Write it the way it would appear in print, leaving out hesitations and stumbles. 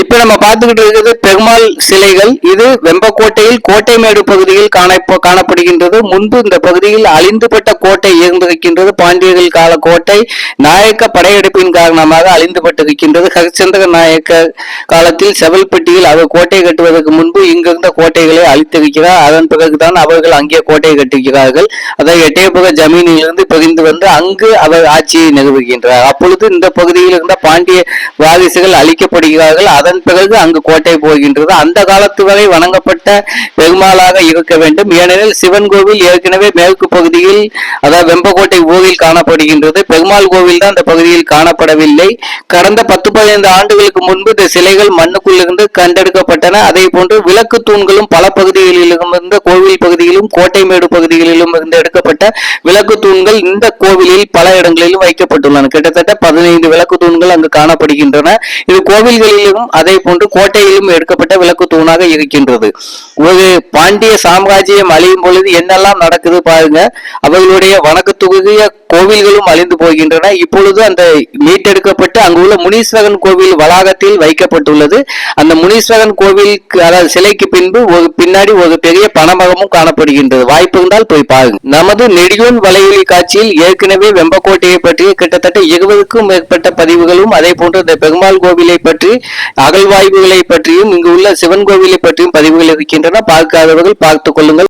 இப்ப நம்ம பார்த்துக்கிட்டு இருக்கிறது பெருமாள் சிலைகள். இது வெம்பக்கோட்டையில் கோட்டைமேடு பகுதியில் காணப்படுகின்றது. முன்பு இந்த பகுதியில் அழிந்துபட்ட கோட்டை இருந்திருக்கின்றது. பாண்டியர்கள் கால கோட்டை நாயக்க படையெடுப்பின் காரணமாக அழிந்துபட்டிருக்கின்றது. ஹரிச்சந்திர நாயக்க காலத்தில் செவல்பட்டியில் அவர் கோட்டை கட்டுவதற்கு முன்பு இங்கிருந்த கோட்டைகளை அழித்திருக்கிறார். அதன் பிறகுதான் அவர்கள் அங்கே கோட்டை கட்டுகிறார்கள். அதை எட்டயபுர ஜமீனிலிருந்து பிரிந்து வந்து அங்கு அவர் ஆட்சியை நிறுவுகின்றார். அப்பொழுது இந்த பகுதியில் இருந்த பாண்டிய வாரிசுகள் அழிக்கப்படுகிறார்கள். அதன் பிறகு அங்கு கோட்டை போகின்றது. அந்த காலத்து வரை வணங்கப்பட்ட பெருமாளாக இருக்க வேண்டும். ஏனெனில் சிவன் கோவில் ஏற்கனவே மேற்கு பகுதியில், அதாவது வெம்பக்கோட்டை ஊரில் காணப்படுகின்றது. பெருமாள் கோவில் தான் அந்த பகுதியில் காணப்படவில்லை. கடந்த 10-15 ஆண்டுகளுக்கு முன்பு இந்த சிலைகள் மண்ணுக்குள் இருந்து கண்டெடுக்கப்பட்டன. அதே போன்று விளக்கு தூண்களும் பல பகுதிகளிலும் இருந்த கோவில் பகுதியிலும் கோட்டைமேடு பகுதிகளிலும் இருந்து எடுக்கப்பட்ட விளக்கு தூண்கள் இந்த கோவிலில் பல இடங்களிலும் வைக்கப்பட்டுள்ளன. கிட்டத்தட்ட 15 விளக்கு தூண்கள் அங்கு காணப்படுகின்றன. இது கோவில்களிலும் அதே போன்று கோட்டையிலும் எடுக்கப்பட்ட விளக்கு தூணாக இருக்கின்றது. ஒரு பாண்டிய சாம்ராஜ்யம் அழியும் பொழுது என்னெல்லாம் நடக்குது பாருங்க. அவர்களுடைய வணக்கத்துக்குரிய கோவில்களும் அழிந்து போகின்றன. இப்பொழுது அந்த மீட்டெடுக்கப்பட்டு அங்குள்ள முனீஸ்வரன் கோவில் வளாகத்தில் வைக்கப்பட்டுள்ளது. அந்த முனீஸ்வரன் கோவில் அதாவது சிலைக்கு பின்னாடி ஒரு பெரிய பணமரமும் காணப்படுகின்றது. வாய்ப்பு இருந்தால் போய் பாருங்க. நமது நெடியோன் வலையொலி காட்சியில் ஏற்கனவே வெம்பக்கோட்டையை பற்றி கிட்டத்தட்ட 20க்கும் மேற்பட்ட பதிவுகளும் அதே போன்று இந்த பெருமாள் கோவிலை பற்றி அகழ்வாய்வுகளை பற்றியும் இங்கு உள்ள சிவன் கோவிலை பற்றியும் பதிவுகள் இருக்கின்றன. பார்க்காதவர்கள் பார்த்துக் கொள்ளுங்கள்.